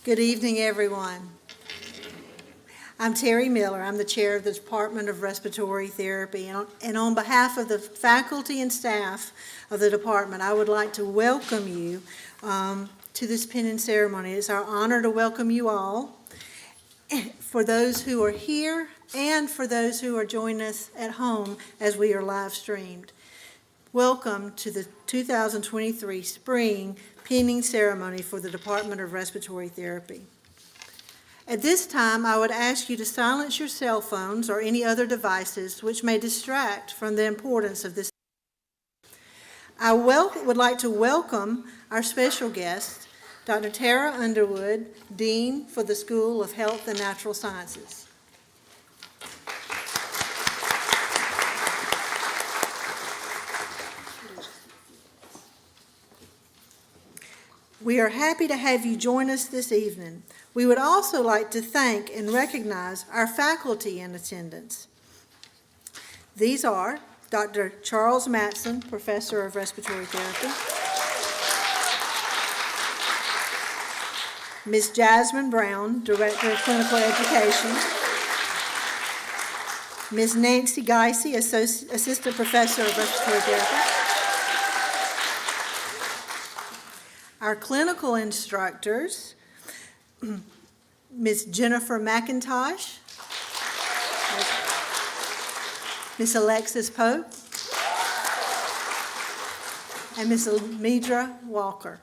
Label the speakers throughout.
Speaker 1: Good evening, everyone. I'm Terry Miller. I'm the chair of the Department of Respiratory Therapy. And on behalf of the faculty and staff of the department, I would like to welcome you to this pinning ceremony. It's our honor to welcome you all, for those who are here and for those who are joining us at home as we are live streamed. Welcome to the 2023 Spring Pinning Ceremony for the Department of Respiratory Therapy. At this time, I would ask you to silence your cell phones or any other devices which may distract from the importance of this. I would like to welcome our special guest, Dr. Tara Underwood, Dean for the School of Health and Natural Sciences. We are happy to have you join us this evening. We would also like to thank and recognize our faculty in attendance. These are Dr. Charles Matson, Professor of Respiratory Therapy, Ms. Jasmine Brown, Director of Clinical Education, Ms. Nancy Geisey, Assistant Professor of Respiratory Therapy, our clinical instructors, Ms. Jennifer McIntosh, Ms. Alexis Pope, and Ms. Amidra Walker.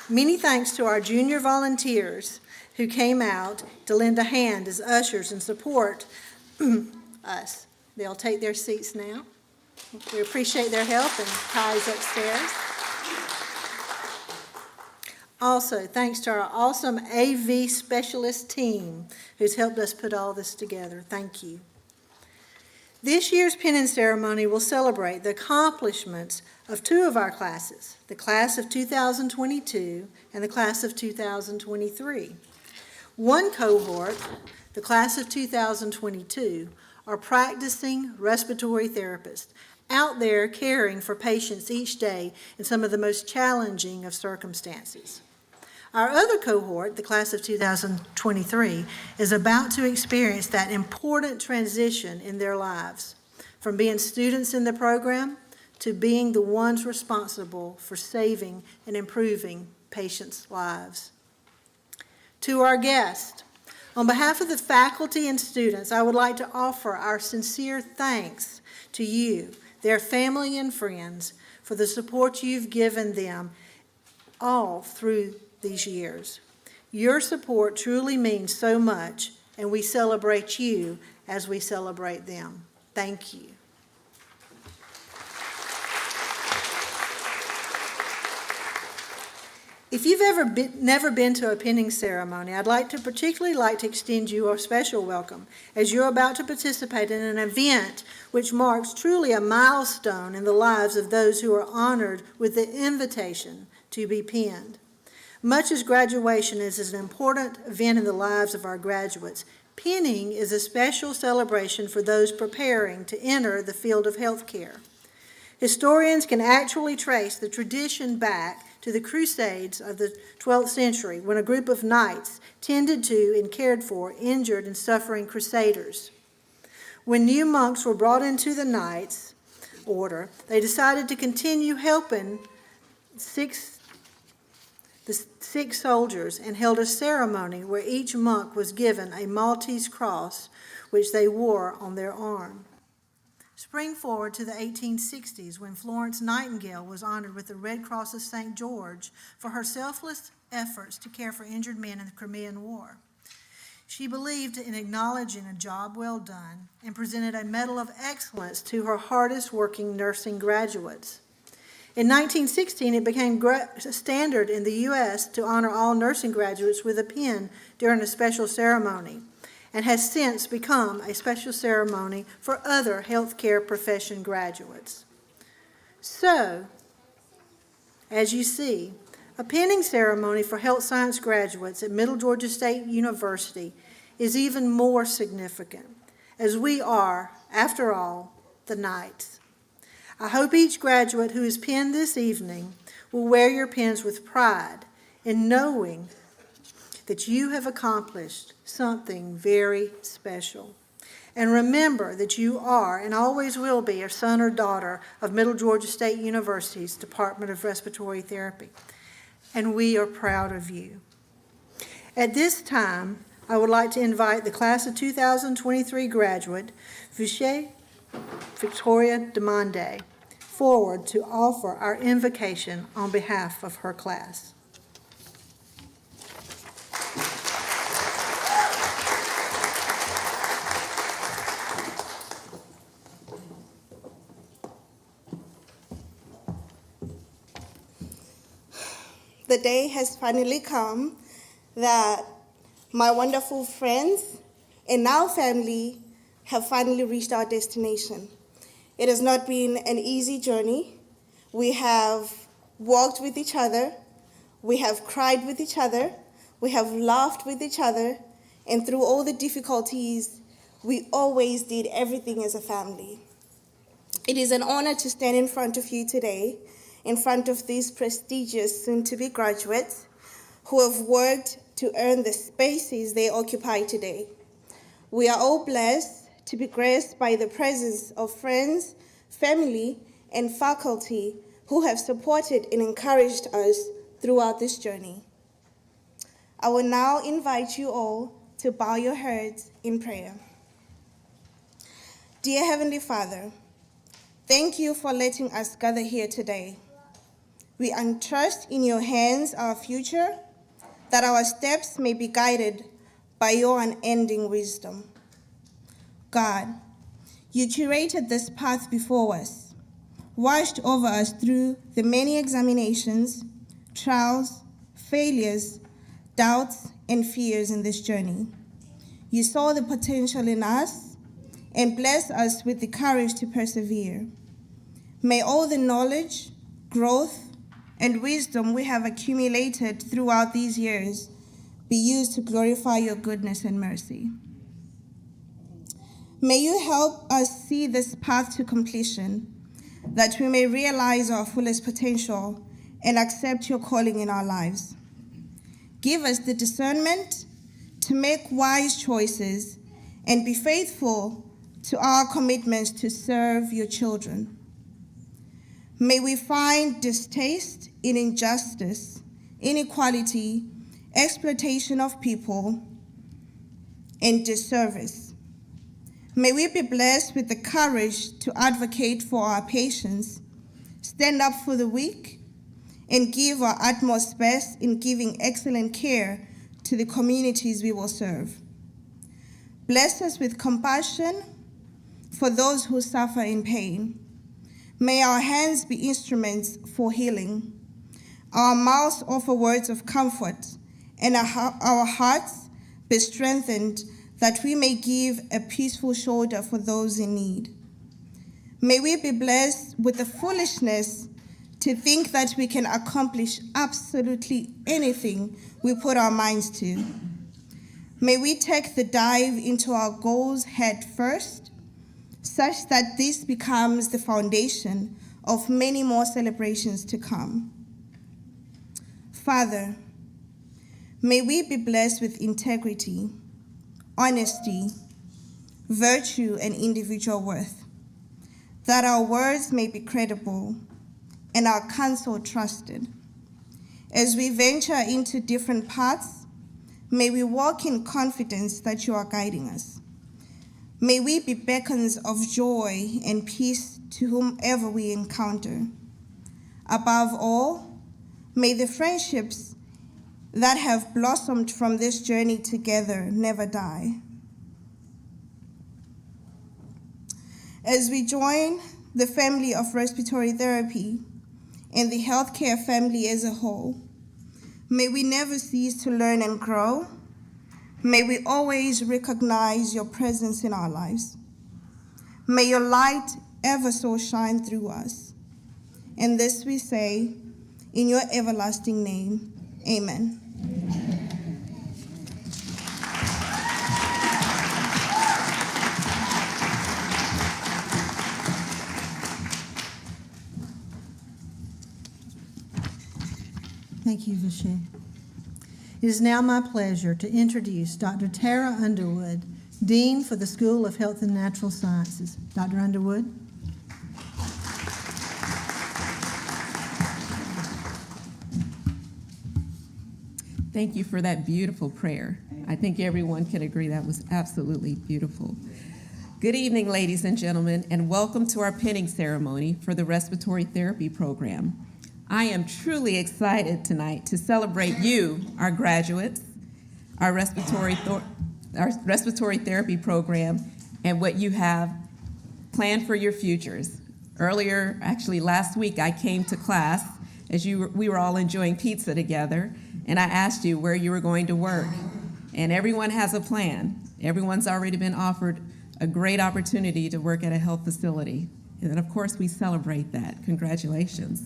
Speaker 1: Many thanks to our junior volunteers who came out to lend a hand as ushers and support us. They'll take their seats now. We appreciate their help, and Ty's upstairs. Also, thanks to our awesome AV specialist team who's helped us put all this together. Thank you. This year's pinning ceremony will celebrate the accomplishments of two of our classes, the class of 2022 and the class of 2023. One cohort, the class of 2022, are practicing respiratory therapists out there caring for patients each day in some of the most challenging of circumstances. Our other cohort, the class of 2023, is about to experience that important transition in their lives, from being students in the program to being the ones responsible for saving and improving patients' lives. To our guests, on behalf of the faculty and students, I would like to offer our sincere thanks to you, their family and friends, for the support you've given them all through these years. Your support truly means so much, and we celebrate you as we celebrate them. Thank you. If you've never been to a pinning ceremony, I'd particularly like to extend you a special welcome, as you're about to participate in an event which marks truly a milestone in the lives of those who are honored with the invitation to be pinned. Much as graduation is an important event in the lives of our graduates, pinning is a special celebration for those preparing to enter the field of healthcare. Historians can actually trace the tradition back to the Crusades of the 12th century, when a group of knights tended to and cared for injured and suffering crusaders. When new monks were brought into the Knights Order, they decided to continue helping the sick soldiers and held a ceremony where each monk was given a Maltese cross, which they wore on their arm. Spring forward to the 1860s, when Florence Nightingale was honored with the Red Cross of St. George for her selfless efforts to care for injured men in the Crimean War. She believed in acknowledging a job well done and presented a Medal of Excellence to her hardest working nursing graduates. In 1916, it became standard in the U.S. to honor all nursing graduates with a pin during a special ceremony, and has since become a special ceremony for other healthcare profession graduates. So, as you see, a pinning ceremony for health science graduates at Middle Georgia State University is even more significant, as we are, after all, the Knights. I hope each graduate who is pinned this evening will wear your pins with pride in knowing that you have accomplished something very special. And remember that you are and always will be a son or daughter of Middle Georgia State University's Department of Respiratory Therapy. And we are proud of you. At this time, I would like to invite the class of 2023 graduate, Victoria Demande, forward to offer our invocation on behalf of her class.
Speaker 2: The day has finally come that my wonderful friends and now family have finally reached our destination. It has not been an easy journey. We have walked with each other, we have cried with each other, we have laughed with each other, and through all the difficulties, we always did everything as a family. It is an honor to stand in front of you today, in front of these prestigious soon-to-be graduates who have worked to earn the spaces they occupy today. We are all blessed to be graced by the presence of friends, family, and faculty who have supported and encouraged us throughout this journey. I will now invite you all to bow your heads in prayer. Dear Heavenly Father, thank you for letting us gather here today. We entrust in your hands our future, that our steps may be guided by your unending wisdom. God, you curated this path before us, watched over us through the many examinations, trials, failures, doubts, and fears in this journey. You saw the potential in us and blessed us with the courage to persevere. May all the knowledge, growth, and wisdom we have accumulated throughout these years be used to glorify your goodness and mercy. May you help us see this path to completion, that we may realize our fullest potential and accept your calling in our lives. Give us the discernment to make wise choices and be faithful to our commitments to serve your children. May we find distaste in injustice, inequality, exploitation of people, and disservice. May we be blessed with the courage to advocate for our patients, stand up for the weak, and give our utmost best in giving excellent care to the communities we will serve. Bless us with compassion for those who suffer in pain. May our hands be instruments for healing, our mouths offer words of comfort, and our hearts be strengthened that we may give a peaceful shoulder for those in need. May we be blessed with the foolishness to think that we can accomplish absolutely anything we put our minds to. May we take the dive into our goals head first, such that this becomes the foundation of many more celebrations to come. Father, may we be blessed with integrity, honesty, virtue, and individual worth, that our words may be credible and our counsel trusted. As we venture into different paths, may we walk in confidence that you are guiding us. May we be beacons of joy and peace to whomever we encounter. Above all, may the friendships that have blossomed from this journey together never die. As we join the family of respiratory therapy and the healthcare family as a whole, may we never cease to learn and grow. May we always recognize your presence in our lives. May your light ever so shine through us. And this we say, in your everlasting name, amen.
Speaker 1: Thank you, Vache. It is now my pleasure to introduce Dr. Tara Underwood, Dean for the School of Health and Natural Sciences. Dr. Underwood.
Speaker 3: Thank you for that beautiful prayer. I think everyone can agree that was absolutely beautiful. Good evening, ladies and gentlemen, and welcome to our pinning ceremony for the Respiratory Therapy program. I am truly excited tonight to celebrate you, our graduates, our respiratory therapy program, and what you have planned for your futures. Earlier, actually last week, I came to class as we were all enjoying pizza together, and I asked you where you were going to work. And everyone has a plan. Everyone's already been offered a great opportunity to work at a health facility. And of course, we celebrate that. Congratulations.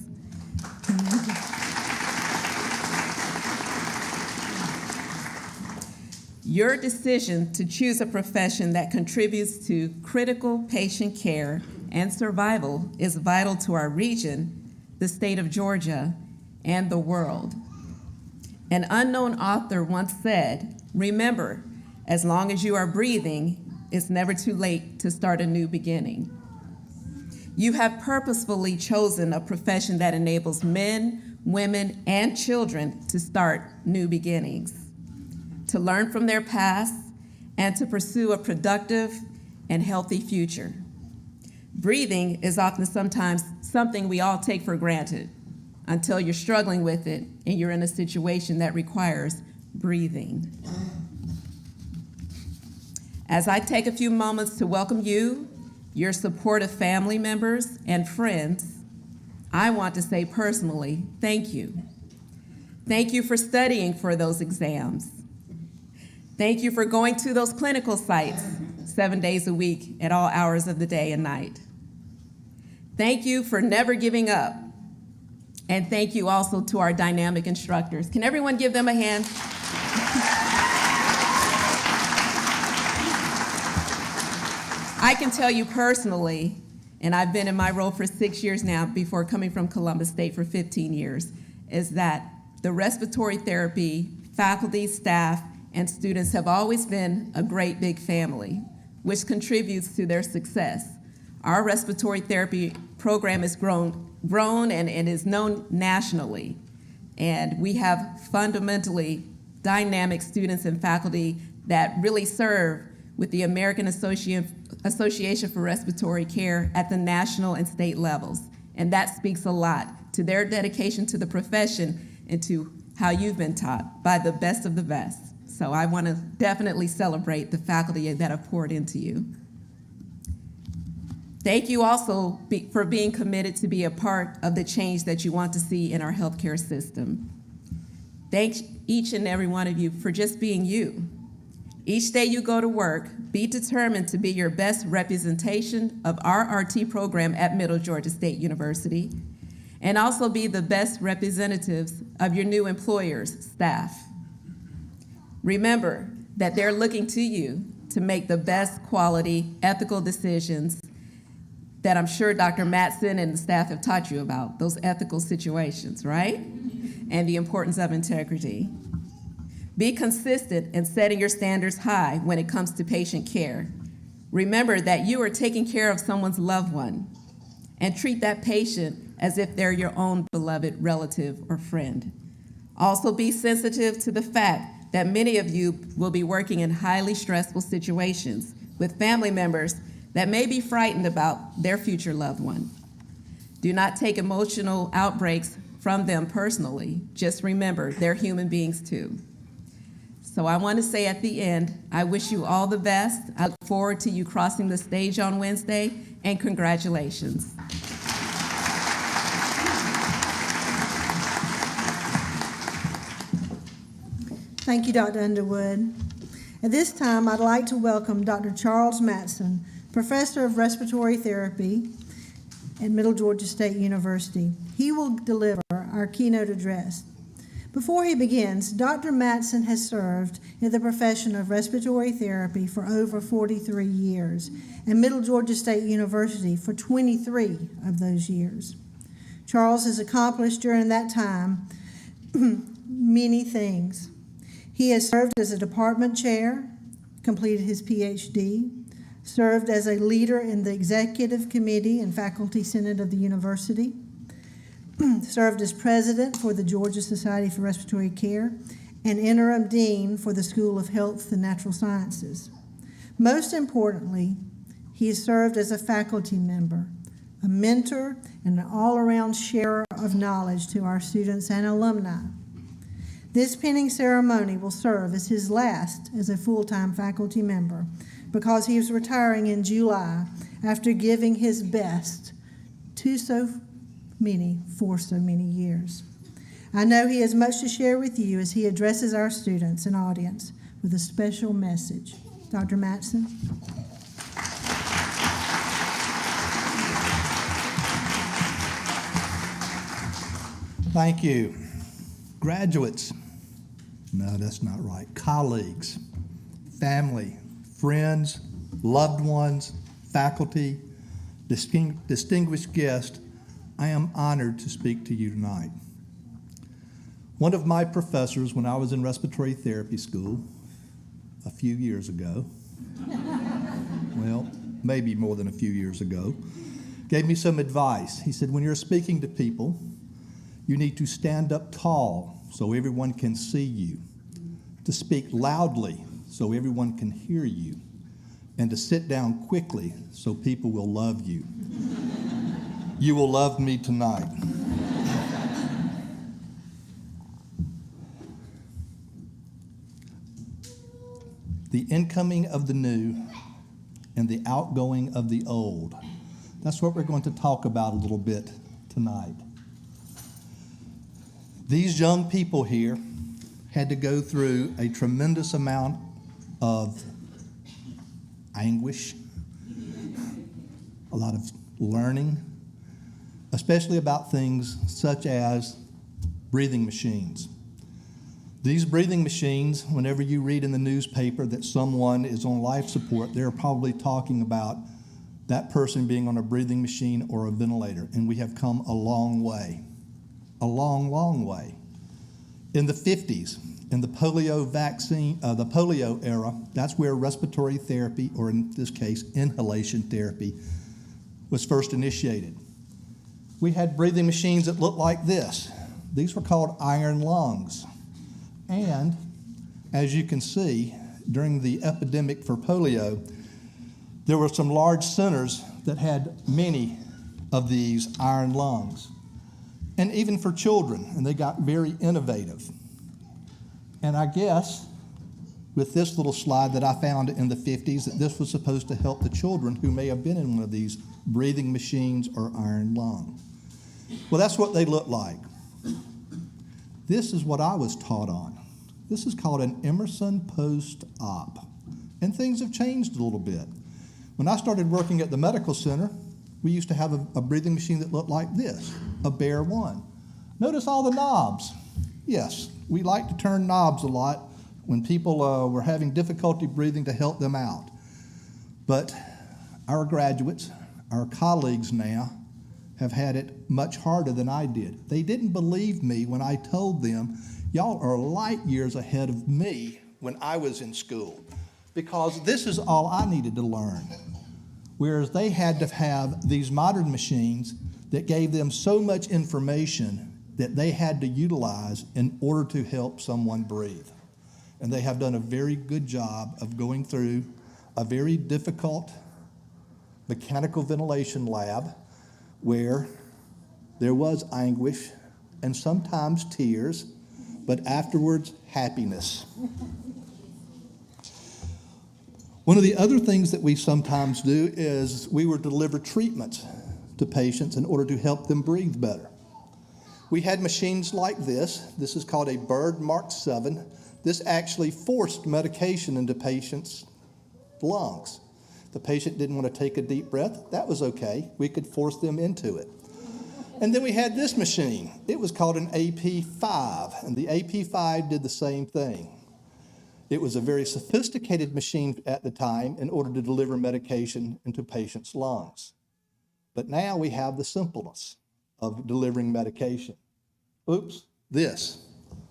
Speaker 3: Your decision to choose a profession that contributes to critical patient care and survival is vital to our region, the state of Georgia, and the world. An unknown author once said, "Remember, as long as you are breathing, it's never too late to start a new beginning." You have purposefully chosen a profession that enables men, women, and children to start new beginnings, to learn from their past, and to pursue a productive and healthy future. Breathing is often sometimes something we all take for granted until you're struggling with it and you're in a situation that requires breathing. As I take a few moments to welcome you, your supportive family members and friends, I want to say personally, thank you. Thank you for studying for those exams. Thank you for going to those clinical sites 7 days a week at all hours of the day and night. Thank you for never giving up. And thank you also to our dynamic instructors. Can everyone give them a hand? I can tell you personally, and I've been in my role for 6 years now before coming from Columbus State for 15 years, is that the respiratory therapy faculty, staff, and students have always been a great big family, which contributes to their success. Our respiratory therapy program has grown and is known nationally. And we have fundamentally dynamic students and faculty that really serve with the American Association for Respiratory Care at the national and state levels. And that speaks a lot to their dedication to the profession and to how you've been taught by the best of the best. So I want to definitely celebrate the faculty that have poured into you. Thank you also for being committed to be a part of the change that you want to see in our healthcare system. Thank each and every one of you for just being you. Each day you go to work, be determined to be your best representation of our RT program at Middle Georgia State University, and also be the best representatives of your new employers, staff. Remember that they're looking to you to make the best quality, ethical decisions that I'm sure Dr. Matson and the staff have taught you about, those ethical situations, right? And the importance of integrity. Be consistent in setting your standards high when it comes to patient care. Remember that you are taking care of someone's loved one, and treat that patient as if they're your own beloved relative or friend. Also be sensitive to the fact that many of you will be working in highly stressful situations with family members that may be frightened about their future loved one. Do not take emotional outbreaks from them personally. Just remember, they're human beings too. So I want to say at the end, I wish you all the best. I look forward to you crossing the stage on Wednesday, and congratulations.
Speaker 1: Thank you, Dr. Underwood. At this time, I'd like to welcome Dr. Charles Matson, Professor of Respiratory Therapy at Middle Georgia State University. He will deliver our keynote address. Before he begins, Dr. Matson has served in the profession of respiratory therapy for over 43 years and Middle Georgia State University for 23 of those years. Charles has accomplished during that time many things. He has served as a department chair, completed his PhD, served as a leader in the executive committee and faculty senate of the university, served as president for the Georgia Society for Respiratory Care, and interim dean for the School of Health and Natural Sciences. Most importantly, he has served as a faculty member, a mentor, and an all-around sharer of knowledge to our students and alumni. This pinning ceremony will serve as his last as a full-time faculty member because he is retiring in July after giving his best for so many years. I know he has much to share with you as he addresses our students and audience with a special message. Dr. Matson.
Speaker 4: Thank you. Graduates, no, that's not right. Colleagues, family, friends, loved ones, faculty, distinguished guests, I am honored to speak to you tonight. One of my professors when I was in respiratory therapy school a few years ago, well, maybe more than a few years ago, gave me some advice. He said, when you're speaking to people, you need to stand up tall so everyone can see you, to speak loudly so everyone can hear you, and to sit down quickly so people will love you. You will love me tonight. The incoming of the new and the outgoing of the old. That's what we're going to talk about a little bit tonight. These young people here had to go through a tremendous amount of anguish, a lot of learning, especially about things such as breathing machines. These breathing machines, whenever you read in the newspaper that someone is on life support, they're probably talking about that person being on a breathing machine or a ventilator, and we have come a long way. A long, long way. In the 50s, in the polio vaccine, the polio era, that's where respiratory therapy, or in this case, inhalation therapy, was first initiated. We had breathing machines that looked like this. These were called iron lungs. And as you can see, during the epidemic for polio, there were some large centers that had many of these iron lungs. And even for children, and they got very innovative. And I guess with this little slide that I found in the 50s, that this was supposed to help the children who may have been in one of these breathing machines or iron lung. Well, that's what they look like. This is what I was taught on. This is called an Emerson post-op. And things have changed a little bit. When I started working at the medical center, we used to have a breathing machine that looked like this, a Bear One. Notice all the knobs. Yes, we like to turn knobs a lot when people were having difficulty breathing to help them out. But our graduates, our colleagues now, have had it much harder than I did. They didn't believe me when I told them, y'all are light years ahead of me when I was in school, because this is all I needed to learn. Whereas they had to have these modern machines that gave them so much information that they had to utilize in order to help someone breathe. And they have done a very good job of going through a very difficult mechanical ventilation lab where there was anguish and sometimes tears, but afterwards, happiness. One of the other things that we sometimes do is we would deliver treatments to patients in order to help them breathe better. We had machines like this. This is called a Bird Mark 7. This actually forced medication into patients' lungs. The patient didn't want to take a deep breath. That was okay. We could force them into it. And then we had this machine. It was called an AP5, and the AP5 did the same thing. It was a very sophisticated machine at the time in order to deliver medication into patients' lungs. But now we have the simpleness of delivering medication. Oops, this.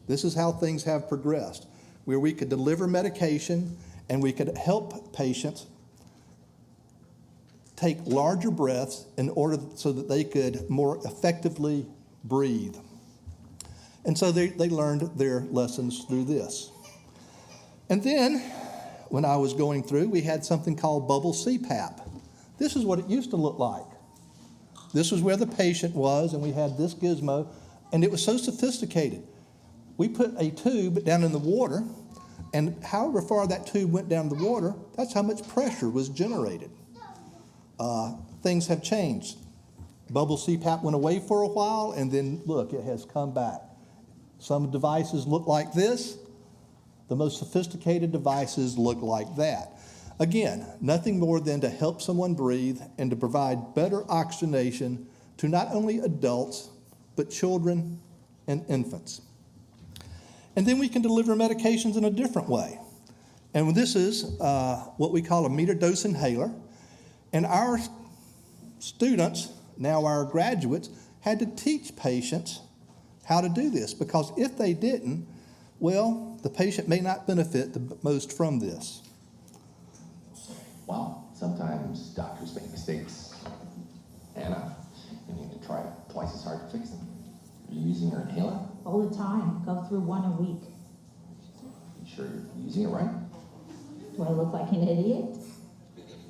Speaker 4: This is how things have progressed, where we could deliver medication and we could help patients take larger breaths in order so that they could more effectively breathe. And so they learned their lessons through this. And then, when I was going through, we had something called bubble CPAP. This is what it used to look like. This was where the patient was, and we had this gizmo, and it was so sophisticated. We put a tube down in the water, and however far that tube went down the water, that's how much pressure was generated. Things have changed. Bubble CPAP went away for a while, and then look, it has come back. Some devices look like this. The most sophisticated devices look like that. Again, nothing more than to help someone breathe and to provide better oxygenation to not only adults, but children and infants. And then we can deliver medications in a different way. And this is what we call a meter dose inhaler. And our students, now our graduates, had to teach patients how to do this, because if they didn't, well, the patient may not benefit the most from this.
Speaker 5: Well, sometimes doctors make mistakes, and you need to try twice as hard to fix them. Are you using your inhaler?
Speaker 6: All the time. Go through one a week.
Speaker 5: You sure you're using it right?
Speaker 6: Do I look like an idiot?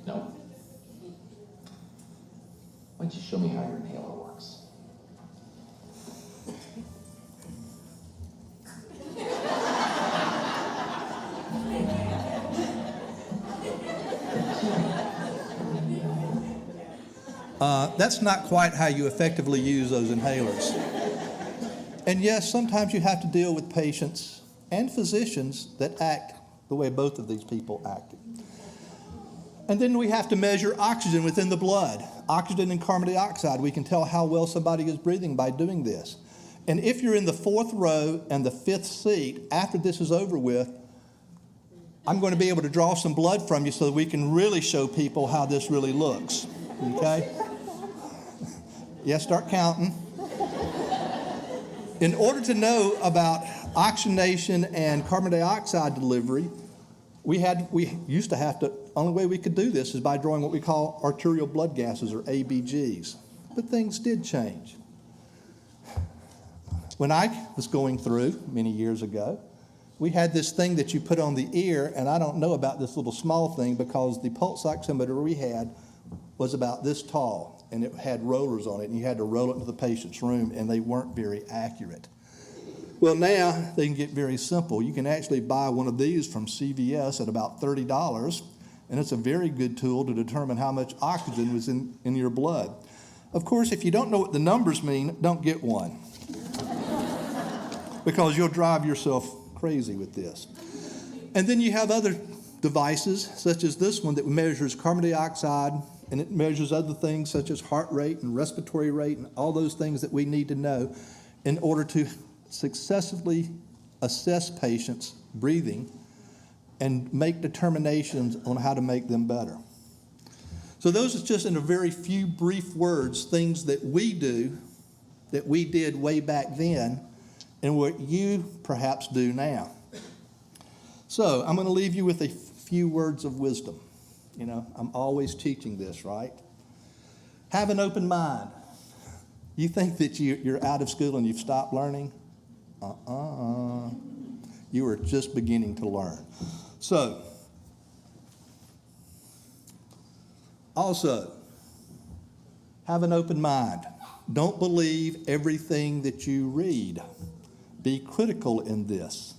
Speaker 5: No. Why don't you show me how your inhaler works?
Speaker 4: That's not quite how you effectively use those inhalers. And yes, sometimes you have to deal with patients and physicians that act the way both of these people acted. And then we have to measure oxygen within the blood. Oxygen and carbon dioxide, we can tell how well somebody is breathing by doing this. And if you're in the 4th row and the 5th seat, after this is over with, I'm going to be able to draw some blood from you so that we can really show people how this really looks. Okay? Yes, start counting. In order to know about oxygenation and carbon dioxide delivery, we used to have to, only way we could do this is by drawing what we call arterial blood gases, or ABGs. But things did change. When I was going through many years ago, we had this thing that you put on the ear, and I don't know about this little small thing because the pulse oximeter we had was about this tall, and it had rollers on it, and you had to roll it into the patient's room, and they weren't very accurate. Well, now they can get very simple. You can actually buy one of these from CVS at about $30, and it's a very good tool to determine how much oxygen was in your blood. Of course, if you don't know what the numbers mean, don't get one, because you'll drive yourself crazy with this. And then you have other devices, such as this one that measures carbon dioxide, and it measures other things such as heart rate and respiratory rate and all those things that we need to know in order to successfully assess patients' breathing and make determinations on how to make them better. So those are just in a very few brief words, things that we do, that we did way back then, and what you perhaps do now. So I'm going to leave you with a few words of wisdom. You know, I'm always teaching this, right? Have an open mind. You think that you're out of school and you've stopped learning? You are just beginning to learn. So, also, have an open mind. Don't believe everything that you read. Be critical in this,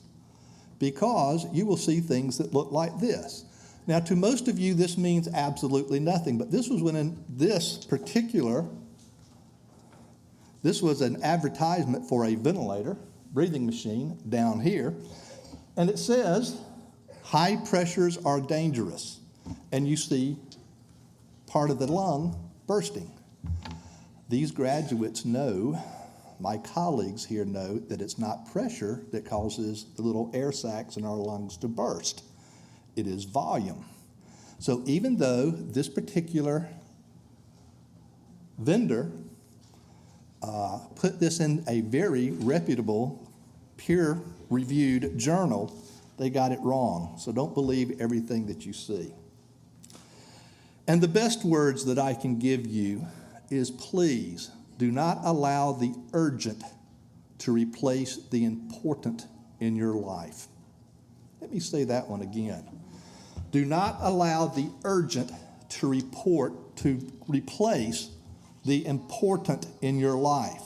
Speaker 4: because you will see things that look like this. Now, to most of you, this means absolutely nothing, but this was when in this was an advertisement for a ventilator, breathing machine down here, and it says, high pressures are dangerous, and you see part of the lung bursting. These graduates know, my colleagues here know, that it's not pressure that causes the little air sacs in our lungs to burst. It is volume. So even though this particular vendor put this in a very reputable peer-reviewed journal, they got it wrong. So don't believe everything that you see. And the best words that I can give you is, please do not allow the urgent to replace the important in your life. Let me say that one again. Do not allow the urgent to replace the important in your life.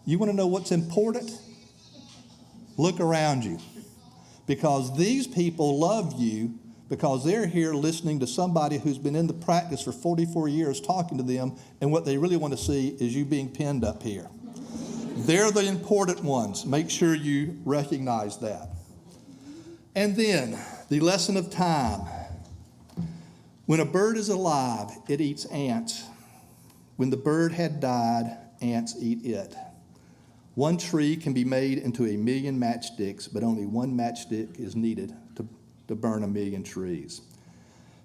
Speaker 4: You want to know what's important? Look around you. Because these people love you because they're here listening to somebody who's been in the practice for 44 years talking to them, and what they really want to see is you being pinned up here. They're the important ones. Make sure you recognize that. And then, the lesson of time. When a bird is alive, it eats ants. When the bird had died, ants eat it. One tree can be made into 1,000,000 matchsticks, but only one matchstick is needed to burn 1,000,000 trees.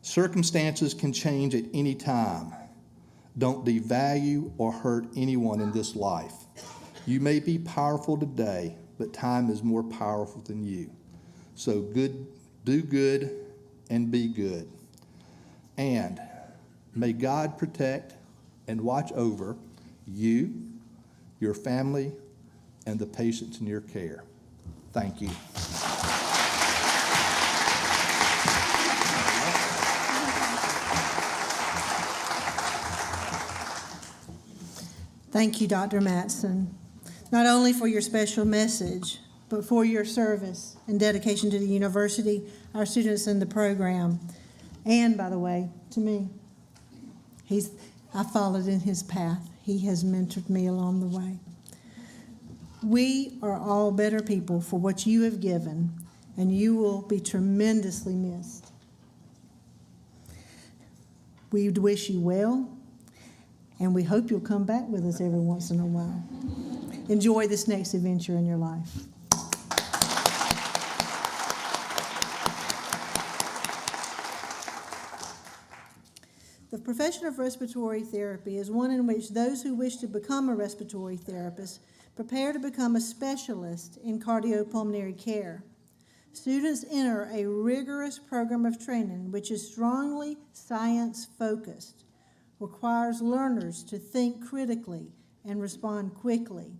Speaker 4: Circumstances can change at any time. Don't devalue or hurt anyone in this life. You may be powerful today, but time is more powerful than you. So do good and be good. And may God protect and watch over you, your family, and the patients in your care. Thank you.
Speaker 1: Thank you, Dr. Matson, not only for your special message, but for your service and dedication to the university, our students in the program, and, by the way, to me. I followed in his path. He has mentored me along the way. We are all better people for what you have given, and you will be tremendously missed. We wish you well, and we hope you'll come back with us every once in a while. Enjoy this next adventure in your life. The profession of respiratory therapy is one in which those who wish to become a respiratory therapist prepare to become a specialist in cardiopulmonary care. Students enter a rigorous program of training which is strongly science-focused, requires learners to think critically and respond quickly,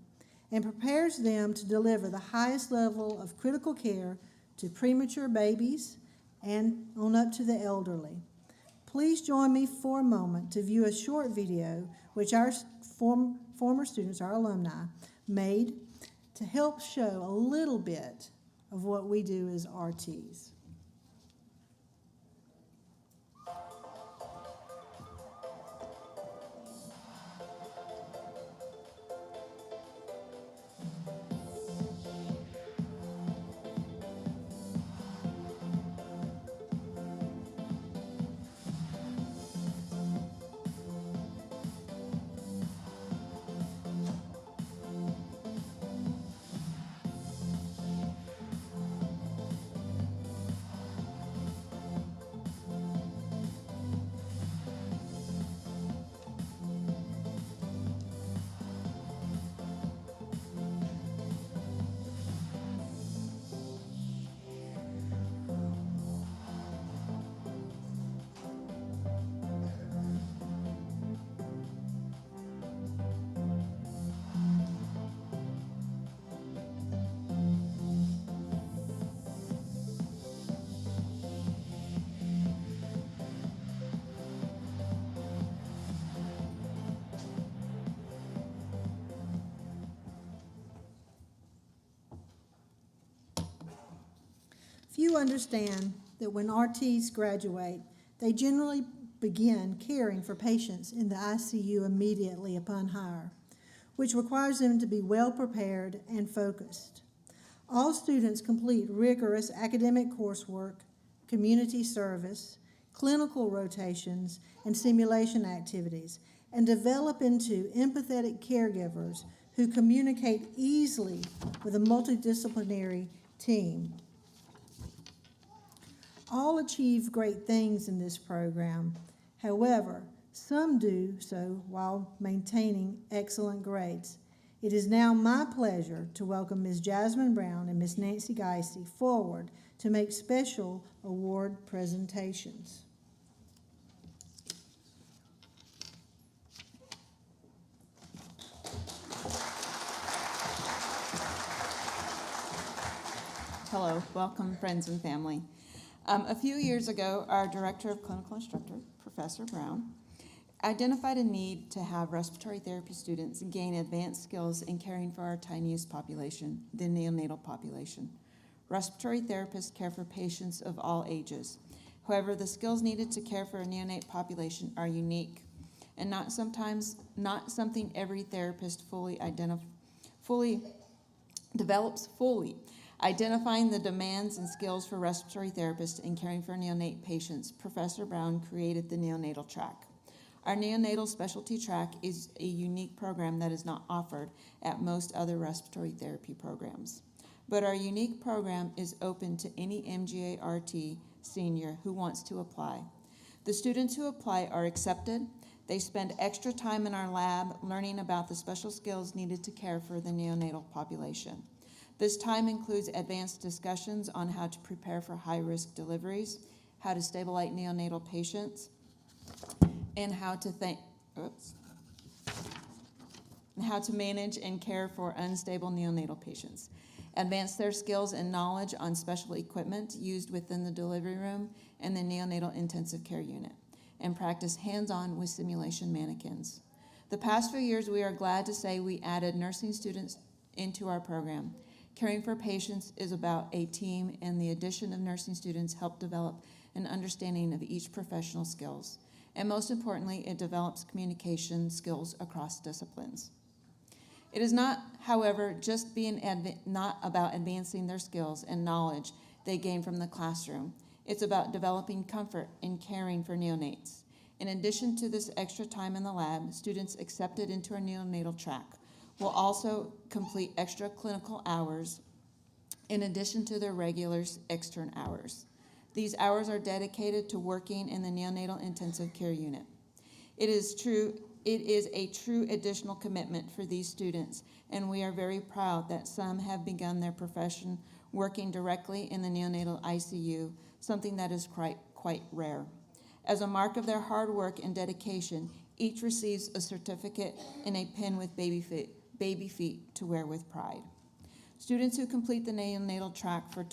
Speaker 1: and prepares them to deliver the highest level of critical care to premature babies and on up to the elderly. Please join me for a moment to view a short video which our former students, our alumni, made to help show a little bit of what we do as RTs. Few understand that when RTs graduate, they generally begin caring for patients in the ICU immediately upon hire, which requires them to be well prepared and focused. All students complete rigorous academic coursework, community service, clinical rotations, and simulation activities, and develop into empathetic caregivers who communicate easily with a multidisciplinary team. All achieve great things in this program. However, some do so while maintaining excellent grades. It is now my pleasure to welcome Ms. Jasmine Brown and Ms. Nancy Geisey forward to make special award presentations.
Speaker 7: Hello, welcome friends and family. A few years ago, our Director of Clinical Instructor, Professor Brown, identified a need to have respiratory therapy students gain advanced skills in caring for our tiniest population, the neonatal population. Respiratory therapists care for patients of all ages. However, the skills needed to care for a neonate population are unique and not something every therapist fully develops fully. Identifying the demands and skills for respiratory therapists in caring for neonate patients, Professor Brown created the neonatal track. Our neonatal specialty track is a unique program that is not offered at most other respiratory therapy programs. But our unique program is open to any MGA-RT senior who wants to apply. The students who apply are accepted. They spend extra time in our lab learning about the special skills needed to care for the neonatal population. This time includes advanced discussions on how to prepare for high-risk deliveries, how to stabilize neonatal patients, and how to manage and care for unstable neonatal patients. Advance their skills and knowledge on special equipment used within the delivery room and the neonatal intensive care unit, and practice hands-on with simulation mannequins. The past few years, we are glad to say we added nursing students into our program. Caring for patients is about a team, and the addition of nursing students help develop an understanding of each professional skills. And most importantly, it develops communication skills across disciplines. It is not, however, just not about advancing their skills and knowledge they gain from the classroom. It's about developing comfort in caring for neonates. In addition to this extra time in the lab, students accepted into our neonatal track will also complete extra clinical hours in addition to their regular extern hours. These hours are dedicated to working in the neonatal intensive care unit. It is a true additional commitment for these students, and we are very proud that some have begun their profession working directly in the neonatal ICU, something that is quite rare. As a mark of their hard work and dedication, each receives a certificate and a pin with baby feet to wear with pride. Students who complete the neonatal track for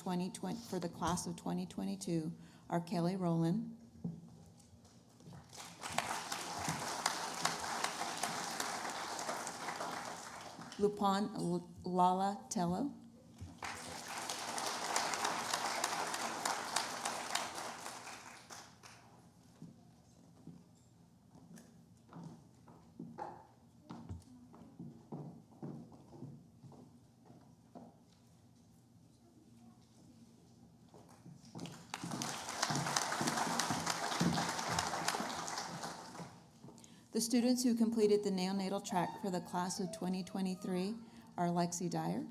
Speaker 7: the class of 2022 are Kelly Rowland, Lupon Lala Tello, The students who completed the neonatal track for the class of 2023 are Lexi Dyer,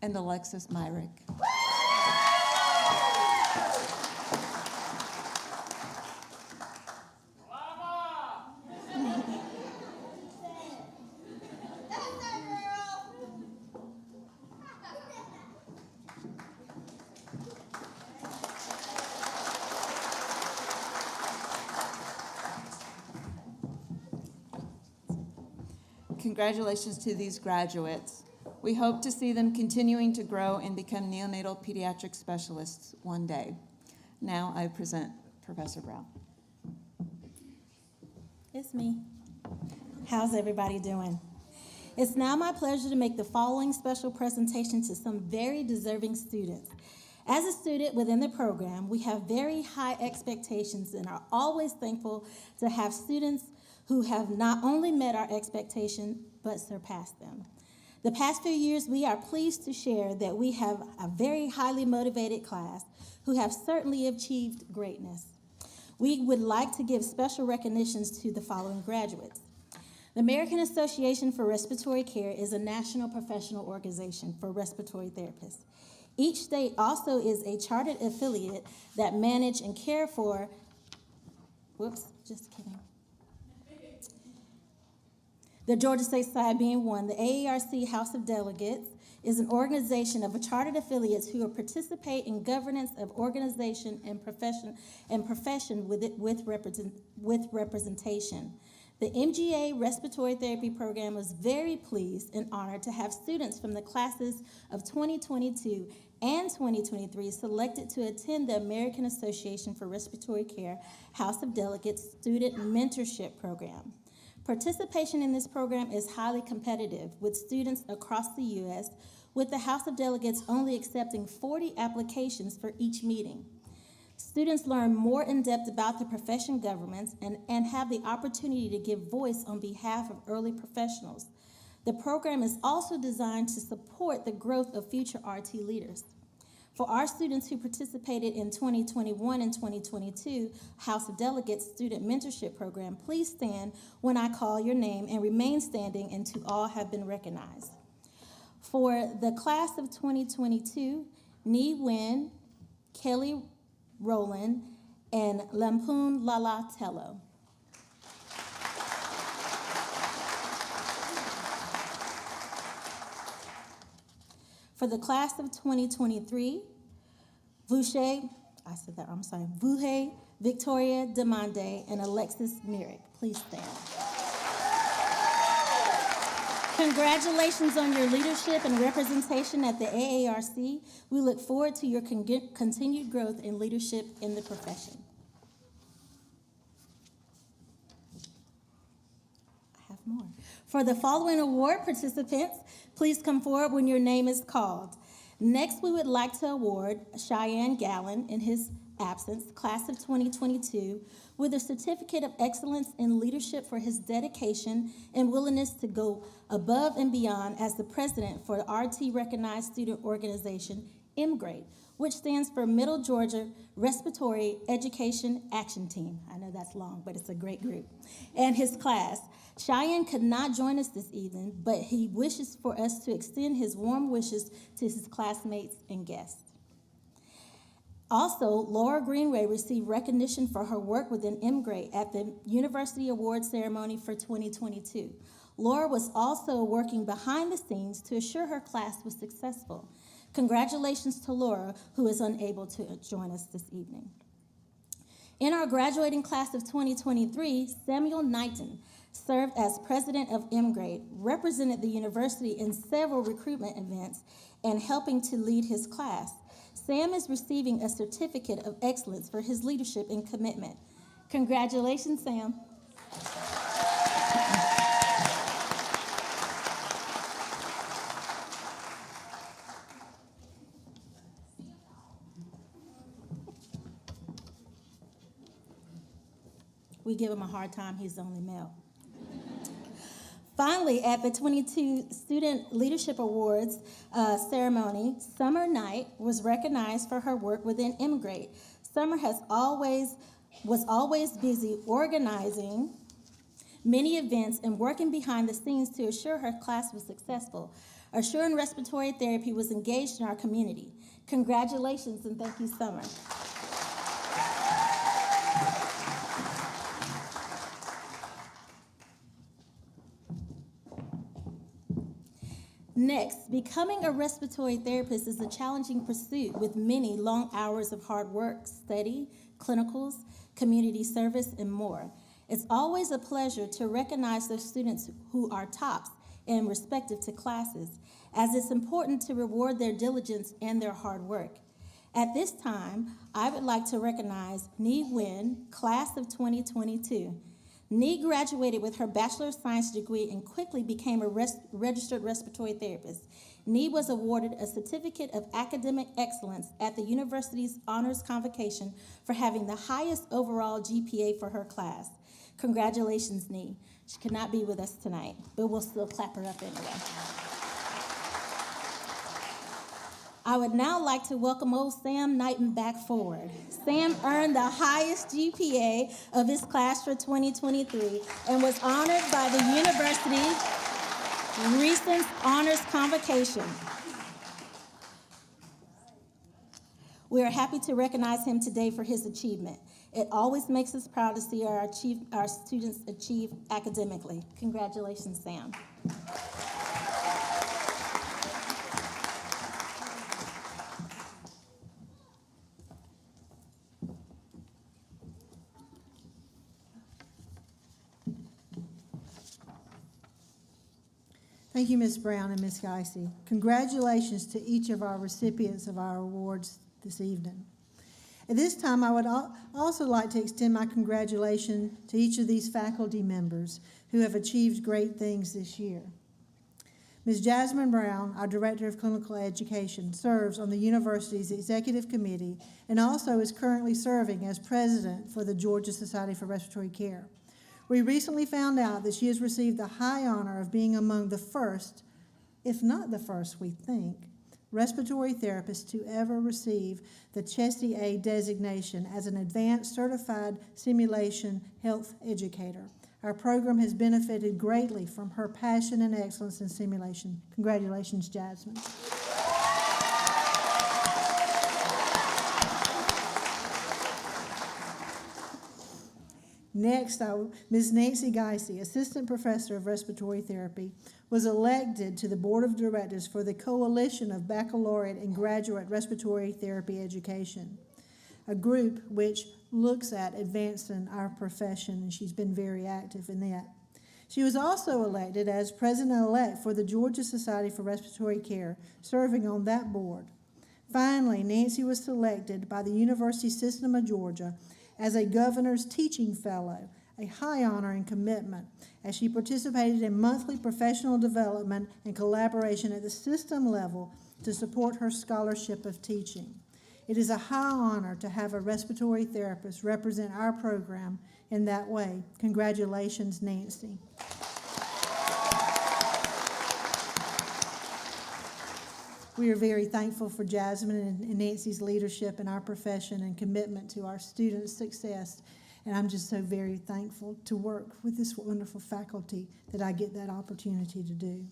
Speaker 7: and Alexis Myrick. Congratulations to these graduates. We hope to see them continuing to grow and become neonatal pediatric specialists one day. Now I present Professor Brown.
Speaker 8: It's me. How's everybody doing? It's now my pleasure to make the following special presentation to some very deserving students. As a student within the program, we have very high expectations and are always thankful to have students who have not only met our expectations, but surpassed them. The past few years, we are pleased to share that we have a very highly motivated class who have certainly achieved greatness. We would like to give special recognitions to the following graduates. The American Association for Respiratory Care is a national professional organization for respiratory therapists. Each state also is a chartered affiliate that manage and care for, just kidding. The Georgia State side being one, the AARC House of Delegates is an organization of chartered affiliates who participate in governance of organization and profession with representation. The MGA Respiratory Therapy Program was very pleased and honored to have students from the classes of 2022 and 2023 selected to attend the American Association for Respiratory Care House of Delegates Student Mentorship Program. Participation in this program is highly competitive with students across the U.S., with the House of Delegates only accepting 40 applications for each meeting. Students learn more in depth about the profession governments and have the opportunity to give voice on behalf of early professionals. The program is also designed to support the growth of future RT leaders. For our students who participated in 2021 and 2022 House of Delegates Student Mentorship Program, please stand when I call your name and remain standing until all have been recognized. For the class of 2022, Ni Nguyen, Kelly Rowland, and Lampoon Lala Tello. For the class of 2023, Vuhe Victoria Demande and Alexis Merrick. Please stand. Congratulations on your leadership and representation at the AARC. We look forward to your continued growth and leadership in the profession. I have more. For the following award participants, please come forward when your name is called. Next, we would like to award Cheyenne Gallen, in his absence, class of 2022, with a Certificate of Excellence in Leadership for his dedication and willingness to go above and beyond as the president for the RT Recognized Student Organization, MGRADE, which stands for Middle Georgia Respiratory Education Action Team. I know that's long, but it's a great group. And his class. Cheyenne could not join us this evening, but he wishes for us to extend his warm wishes to his classmates and guests. Also, Laura Greenway received recognition for her work within MGRADE at the University Award Ceremony for 2022. Laura was also working behind the scenes to assure her class was successful. Congratulations to Laura, who is unable to join us this evening. In our graduating class of 2023, Samuel Knighton served as president of MGRADE, represented the university in several recruitment events, and helping to lead his class. Sam is receiving a Certificate of Excellence for his leadership and commitment. Congratulations, Sam. We give him a hard time, he's the only male. Finally, at the 22 Student Leadership Awards ceremony, Summer Knight was recognized for her work within MGRADE. Summer was always busy organizing many events and working behind the scenes to assure her class was successful. Assuring Respiratory Therapy was engaged in our community. Congratulations and thank you, Summer. Next, becoming a respiratory therapist is a challenging pursuit with many long hours of hard work, study, clinicals, community service, and more. It's always a pleasure to recognize those students who are tops and respective to classes, as it's important to reward their diligence and their hard work. At this time, I would like to recognize Ni Nguyen, class of 2022. Ni graduated with her Bachelor of Science degree and quickly became a registered respiratory therapist. Ni was awarded a Certificate of Academic Excellence at the university's honors convocation for having the highest overall GPA for her class. Congratulations, Ni. She could not be with us tonight, but we'll still clap her up anyway. I would now like to welcome old Sam Knighton back forward. Sam earned the highest GPA of his class for 2023 and was honored by the university's recent honors convocation. We are happy to recognize him today for his achievement. It always makes us proud to see our students achieve academically. Congratulations, Sam.
Speaker 1: Thank you, Ms. Brown and Ms. Geisey. Congratulations to each of our recipients of our awards this evening. At this time, I would also like to extend my congratulations to each of these faculty members who have achieved great things this year. Ms. Jasmine Brown, our Director of Clinical Education, serves on the university's Executive Committee and also is currently serving as President for the Georgia Society for Respiratory Care. We recently found out that she has received the high honor of being among the first, if not the first, we think, respiratory therapists to ever receive the CHESTE-A designation as an advanced certified simulation health educator. Our program has benefited greatly from her passion and excellence in simulation. Congratulations, Jasmine. Next, Ms. Nancy Geisey, Assistant Professor of Respiratory Therapy, was elected to the Board of Directors for the Coalition of Baccalaureate and Graduate Respiratory Therapy Education, a group which looks at advancing our profession, and she's been very active in that. She was also elected as President-elect for the Georgia Society for Respiratory Care, serving on that board. Finally, Nancy was selected by the University System of Georgia as a Governor's Teaching Fellow, a high honor and commitment, as she participated in monthly professional development and collaboration at the system level to support her scholarship of teaching. It is a high honor to have a respiratory therapist represent our program in that way. Congratulations, Nancy. We are very thankful for Jasmine and Nancy's leadership in our profession and commitment to our students' success. And I'm just so very thankful to work with this wonderful faculty that I get that opportunity to do.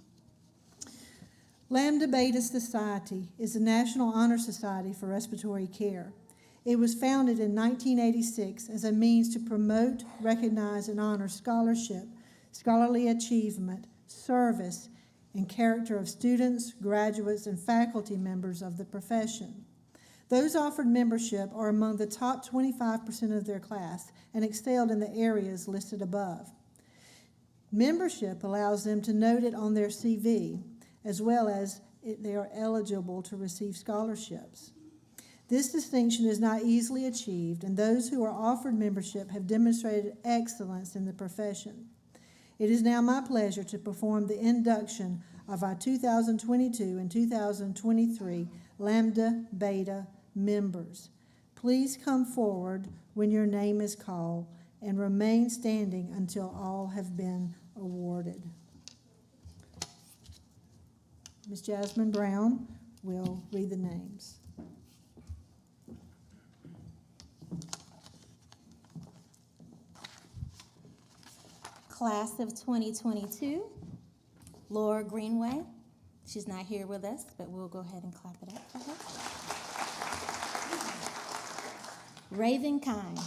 Speaker 1: Lambda Beta Society is a National Honor Society for Respiratory Care. It was founded in 1986 as a means to promote, recognize, and honor scholarship, scholarly achievement, service, and character of students, graduates, and faculty members of the profession. Those offered membership are among the top 25% of their class and excelled in the areas listed above. Membership allows them to note it on their CV, as well as they are eligible to receive scholarships. This distinction is not easily achieved, and those who are offered membership have demonstrated excellence in the profession. It is now my pleasure to perform the induction of our 2022 and 2023 Lambda Beta members. Please come forward when your name is called and remain standing until all have been awarded. Ms. Jasmine Brown will read the names.
Speaker 8: Class of 2022, Laura Greenway. She's not here with us, but we'll go ahead and clap it up for her. Raven Kine.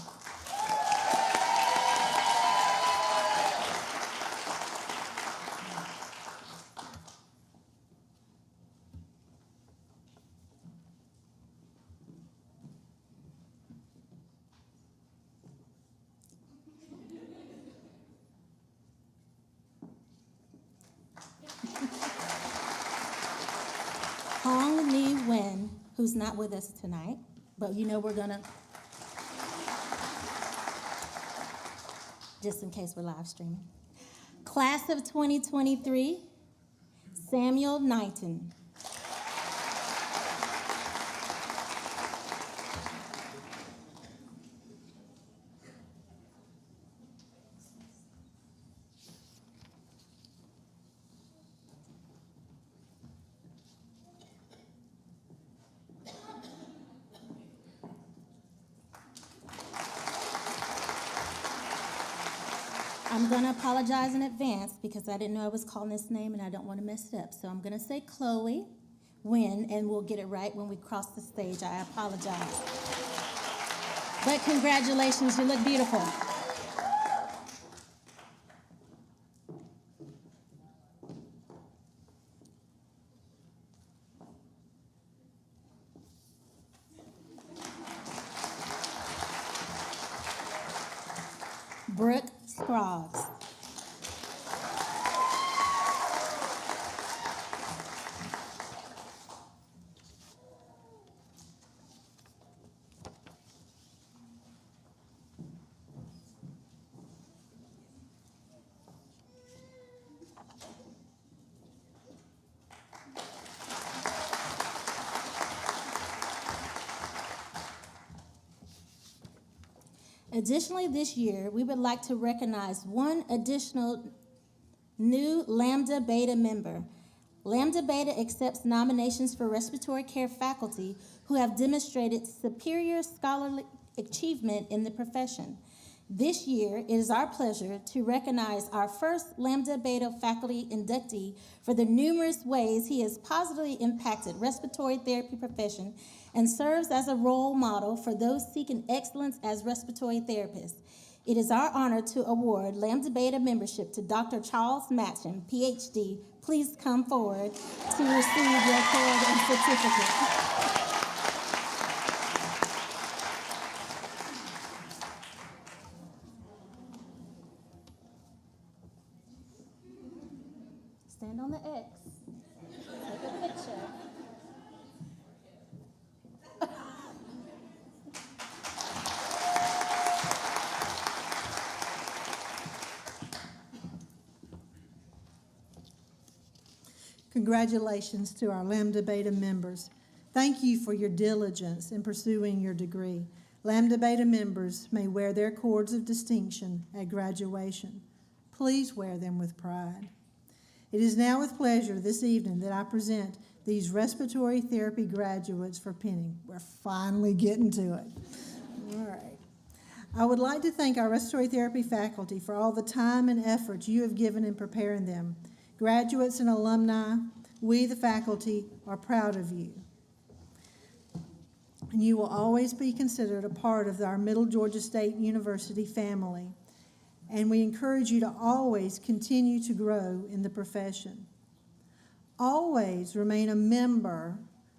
Speaker 8: Hong Ni Wen, who's not with us tonight, but you know we're gonna, just in case we're live streaming. Class of 2023, Samuel Knighton. I'm going to apologize in advance because I didn't know I was calling this name and I don't want to mess it up. So I'm going to say Chloe Wynn, and we'll get it right when we cross the stage. I apologize. But congratulations, you look beautiful. Brooke Scroggs. Additionally, this year, we would like to recognize one additional new Lambda Beta member. Lambda Beta accepts nominations for respiratory care faculty who have demonstrated superior scholarly achievement in the profession. This year, it is our pleasure to recognize our first Lambda Beta faculty inductee for the numerous ways he has positively impacted respiratory therapy profession and serves as a role model for those seeking excellence as respiratory therapists. It is our honor to award Lambda Beta membership to Dr. Charles Matcham, PhD. Please come forward to receive your card and certificate. Stand on the X. Take a picture.
Speaker 1: Congratulations to our Lambda Beta members. Thank you for your diligence in pursuing your degree. Lambda Beta members may wear their cords of distinction at graduation. Please wear them with pride. It is now with pleasure this evening that I present these respiratory therapy graduates for pinning. We're finally getting to it. All right. I would like to thank our respiratory therapy faculty for all the time and effort you have given in preparing them. Graduates and alumni, we, the faculty, are proud of you. And you will always be considered a part of our Middle Georgia State University family. And we encourage you to always continue to grow in the profession. Always remain a member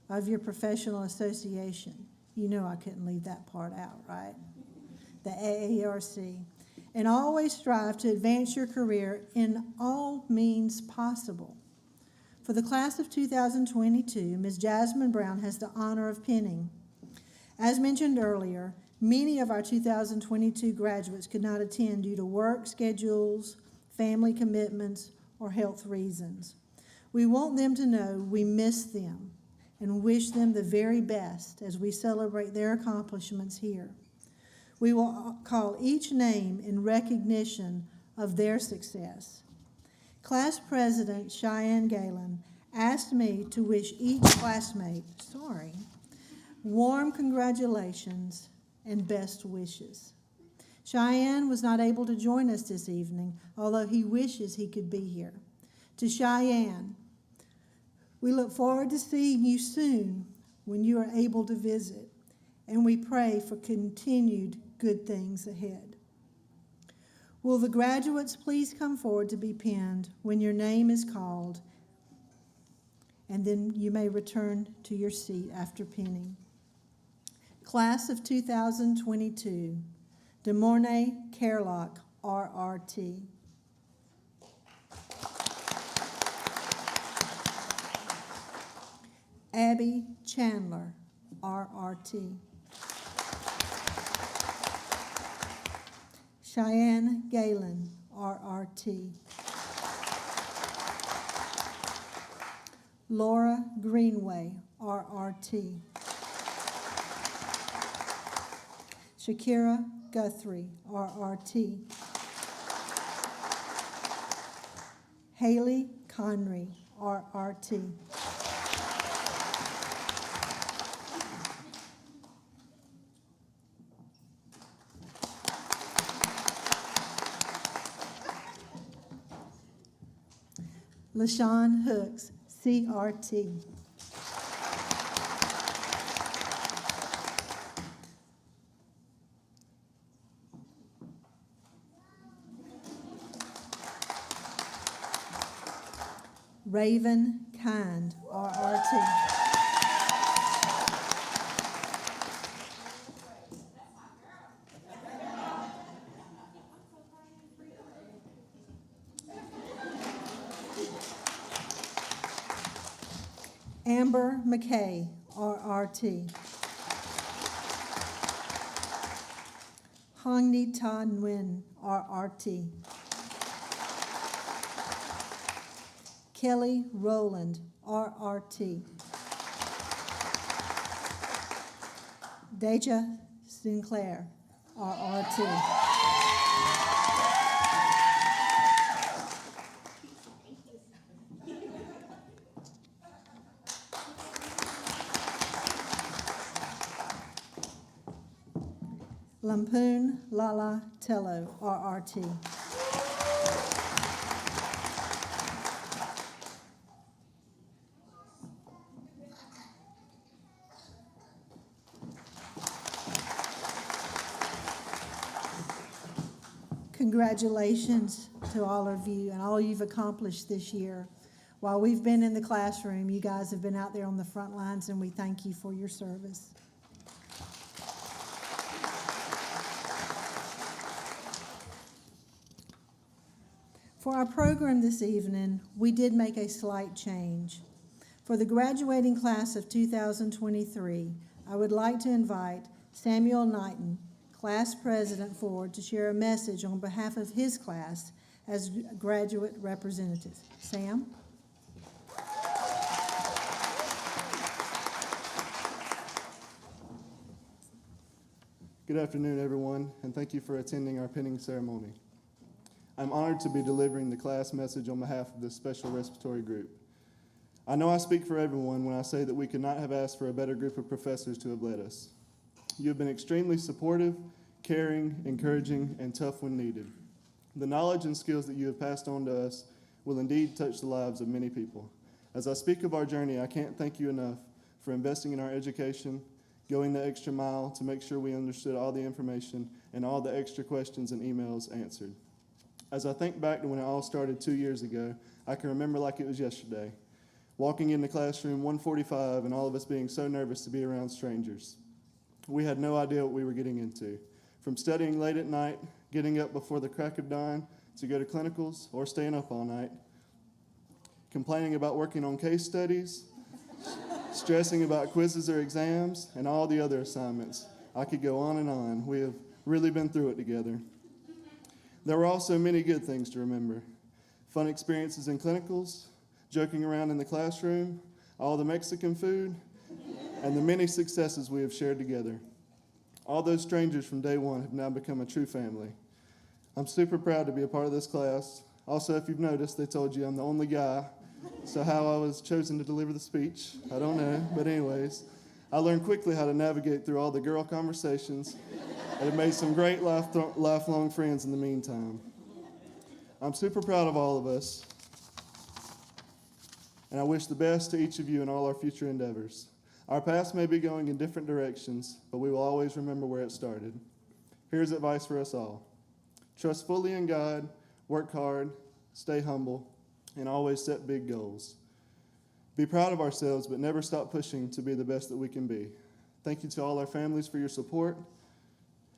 Speaker 1: of your professional association. You know I couldn't leave that part out, right? The AARC. And always strive to advance your career in all means possible. For the class of 2022, Ms. Jasmine Brown has the honor of pinning. As mentioned earlier, many of our 2022 graduates could not attend due to work schedules, family commitments, or health reasons. We want them to know we miss them and wish them the very best as we celebrate their accomplishments here. We will call each name in recognition of their success. Class President Cheyenne Galen asked me to wish each classmate, warm congratulations and best wishes. Cheyenne was not able to join us this evening, although he wishes he could be here. To Cheyenne, we look forward to seeing you soon when you are able to visit, and we pray for continued good things ahead. Will the graduates please come forward to be pinned when your name is called, and then you may return to your seat after pinning. Class of 2022, DeMornay Kerlock, RRT. Abby Chandler, RRT. Cheyenne Galen, RRT. Laura Greenway, RRT. Shakira Guthrie, RRT. Haley Conry, RRT. LaShawn Hooks, CRT. Raven Kind, RRT. Amber McKay, RRT. Hongni Ta Nguyen, RRT. Kelly Rowland, RRT. Deja Sinclair, RRT. Lampoon Lala Tello, RRT. Congratulations to all of you and all you've accomplished this year. While we've been in the classroom, you guys have been out there on the front lines, and we thank you for your service. For our program this evening, we did make a slight change. For the graduating class of 2023, I would like to invite Samuel Knighton, class president, forward to share a message on behalf of his class as graduate representative. Sam?
Speaker 9: Good afternoon, everyone, and thank you for attending our pinning ceremony. I'm honored to be delivering the class message on behalf of this special respiratory group. I know I speak for everyone when I say that we could not have asked for a better group of professors to have led us. You have been extremely supportive, caring, encouraging, and tough when needed. The knowledge and skills that you have passed on to us will indeed touch the lives of many people. As I speak of our journey, I can't thank you enough for investing in our education, going the extra mile to make sure we understood all the information and all the extra questions and emails answered. As I think back to when it all started 2 years ago, I can remember like it was yesterday, walking in the classroom 1:45 and all of us being so nervous to be around strangers. We had no idea what we were getting into. From studying late at night, getting up before the crack of dawn to go to clinicals, or staying up all night, complaining about working on case studies, stressing about quizzes or exams, and all the other assignments. I could go on and on. We have really been through it together. There were also many good things to remember. Fun experiences in clinicals, joking around in the classroom, all the Mexican food, and the many successes we have shared together. All those strangers from day one have now become a true family. I'm super proud to be a part of this class. Also, if you've noticed, they told you I'm the only guy, so how I was chosen to deliver the speech, I don't know. But anyways, I learned quickly how to navigate through all the girl conversations and have made some great lifelong friends in the meantime. I'm super proud of all of us, and I wish the best to each of you in all our future endeavors. Our paths may be going in different directions, but we will always remember where it started. Here's advice for us all. Trust fully in God, work hard, stay humble, and always set big goals. Be proud of ourselves, but never stop pushing to be the best that we can be. Thank you to all our families for your support,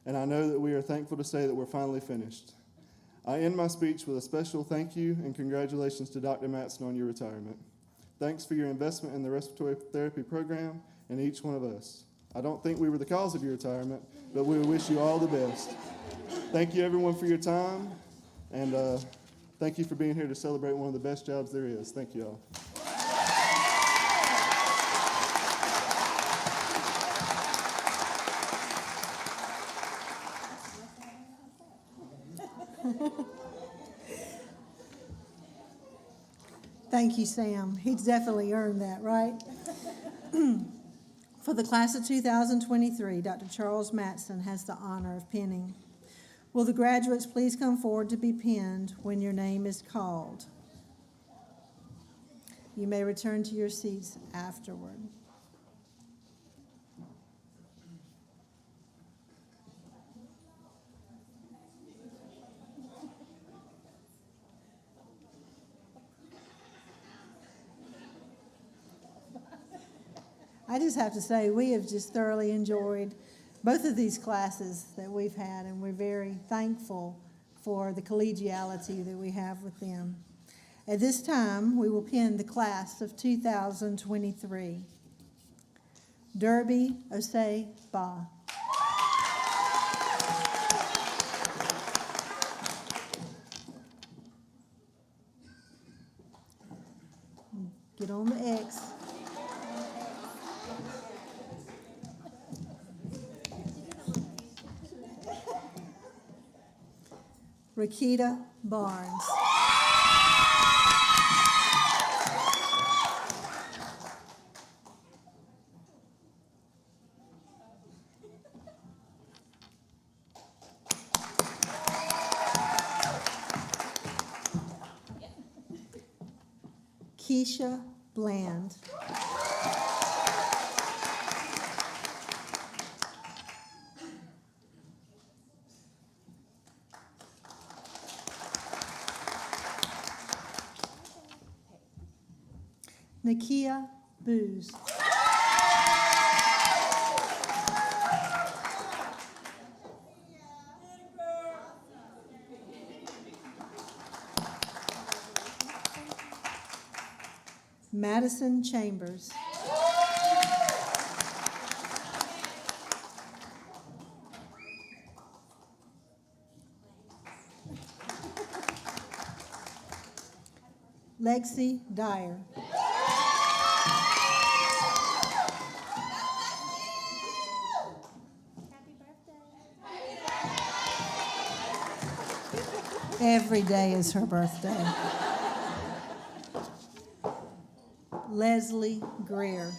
Speaker 9: and I know that we are thankful to say that we're finally finished. I end my speech with a special thank you and congratulations to Dr. Matson on your retirement. Thanks for your investment in the respiratory therapy program and each one of us. I don't think we were the cause of your retirement, but we wish you all the best. Thank you, everyone, for your time, and thank you for being here to celebrate one of the best jobs there is. Thank you all.
Speaker 1: Thank you, Sam. He's definitely earned that, right? For the class of 2023, Dr. Charles Matson has the honor of pinning. Will the graduates please come forward to be pinned when your name is called? You may return to your seats afterward. I just have to say, we have just thoroughly enjoyed both of these classes that we've had, and we're very thankful for the collegiality that we have with them. At this time, we will pin the class of 2023. Derby Osei Ba. Get on the X. Rakita Barnes. Keisha Bland. Nakia Booz. Madison Chambers. Lexi Dyer. Every day is her birthday. Leslie Greer.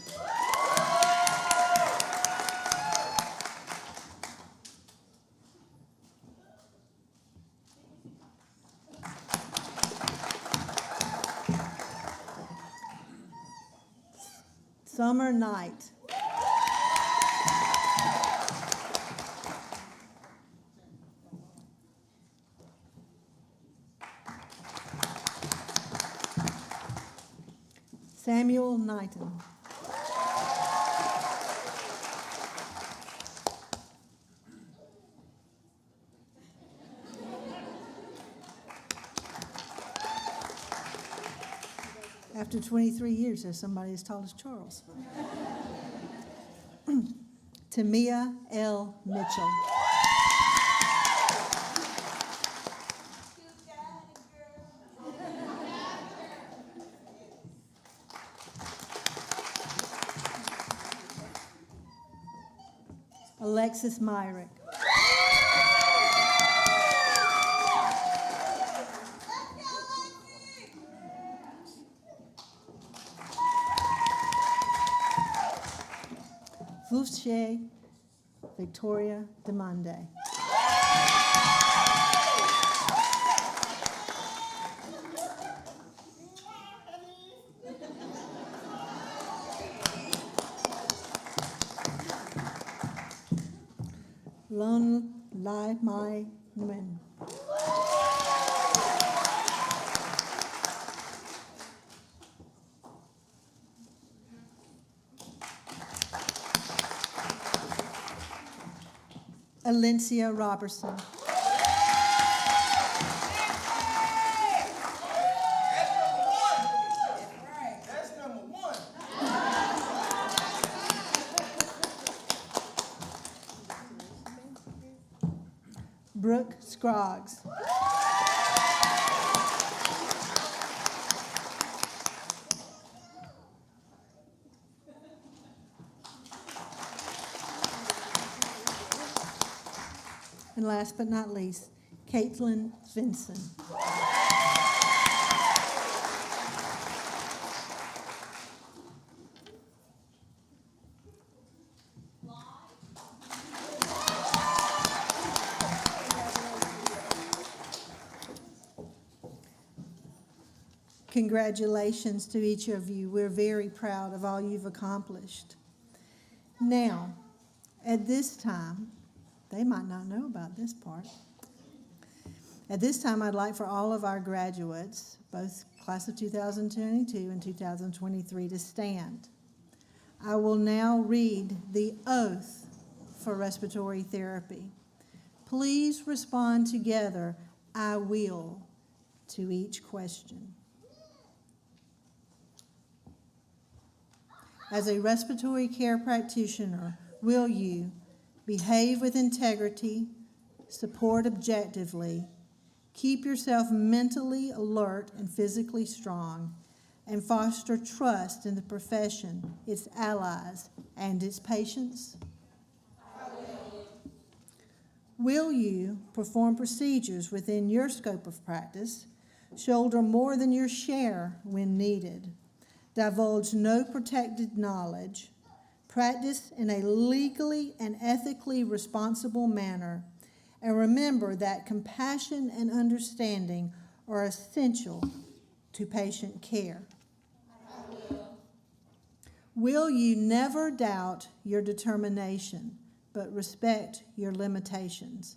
Speaker 1: Summer Night. Samuel Knighton. After 23 years, there's somebody as tall as Charles. Tamia L. Mitchell. Alexis Myrick. Fouché Victoria Demande. Lon Lai Mai Nguyen. Alencia Robertson. Brooke Scroggs. And last but not least, Caitlin Vinson. Congratulations to each of you. We're very proud of all you've accomplished. Now, at this time, they might not know about this part. At this time, I'd like for all of our graduates, both class of 2022 and 2023, to stand. I will now read the oath for respiratory therapy. Please respond together, "I will," to each question. As a respiratory care practitioner, will you behave with integrity, support objectively, keep yourself mentally alert and physically strong, and foster trust in the profession, its allies, and its patients? Will you perform procedures within your scope of practice, shoulder more than your share when needed, divulge no protected knowledge, practice in a legally and ethically responsible manner, and remember that compassion and understanding are essential to patient care? Will you never doubt your determination, but respect your limitations?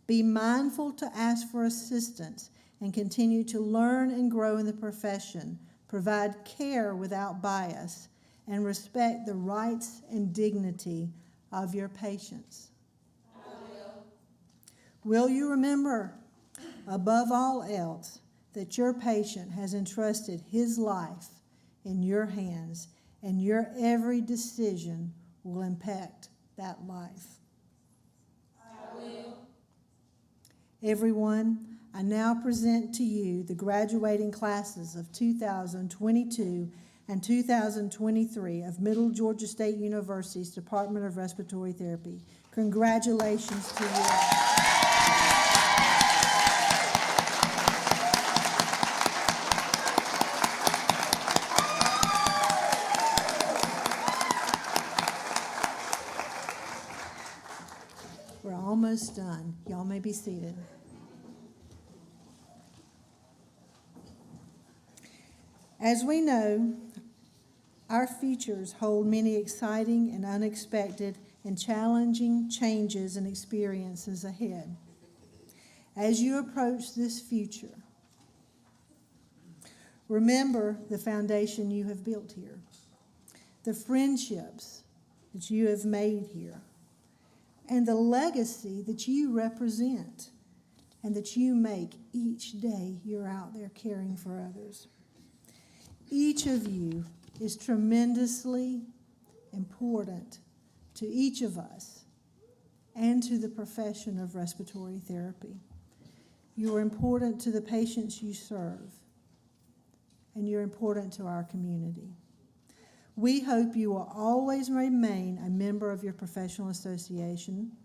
Speaker 1: Be mindful to ask for assistance and continue to learn and grow in the profession, provide care without bias, and respect the rights and dignity of your patients? Will you remember, above all else, that your patient has entrusted his life in your hands, and your every decision will impact that life? I will. Everyone, I now present to you the graduating classes of 2022 and 2023 of Middle Georgia State University's Department of Respiratory Therapy. Congratulations to you all. We're almost done. Y'all may be seated. As we know, our futures hold many exciting and unexpected and challenging changes and experiences ahead. As you approach this future, remember the foundation you have built here, the friendships that you have made here, and the legacy that you represent and that you make each day you're out there caring for others. Each of you is tremendously important to each of us and to the profession of respiratory therapy. You are important to the patients you serve, and you're important to our community. We hope you will always remain a member of your professional association,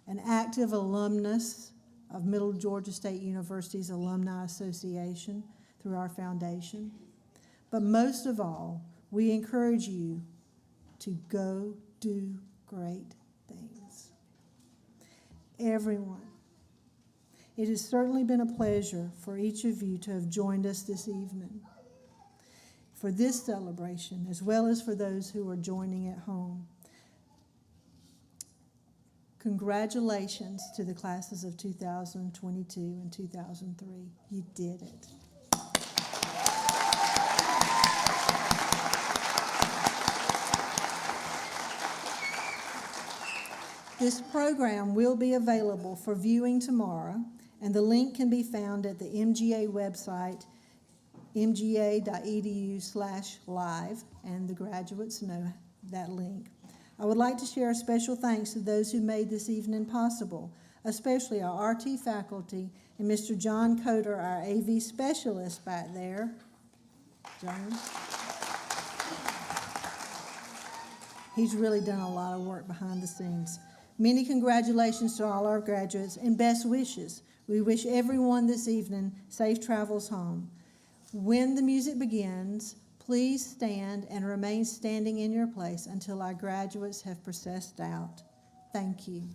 Speaker 1: an active alumnus of Middle Georgia State University's Alumni Association through our foundation. But most of all, we encourage you to go do great things. Everyone, it has certainly been a pleasure for each of you to have joined us this evening for this celebration, as well as for those who are joining at home. Congratulations to the classes of 2022 and 2003. You did it. This program will be available for viewing tomorrow, and the link can be found at the MGA website, mga.edu/live, and the graduates know that link. I would like to share a special thanks to those who made this evening possible, especially our RT faculty and Mr. John Coder, our AV specialist back there. John. He's really done a lot of work behind the scenes. Many congratulations to all our graduates and best wishes. We wish everyone this evening safe travels home. When the music begins, please stand and remain standing in your place until our graduates have processed out. Thank you.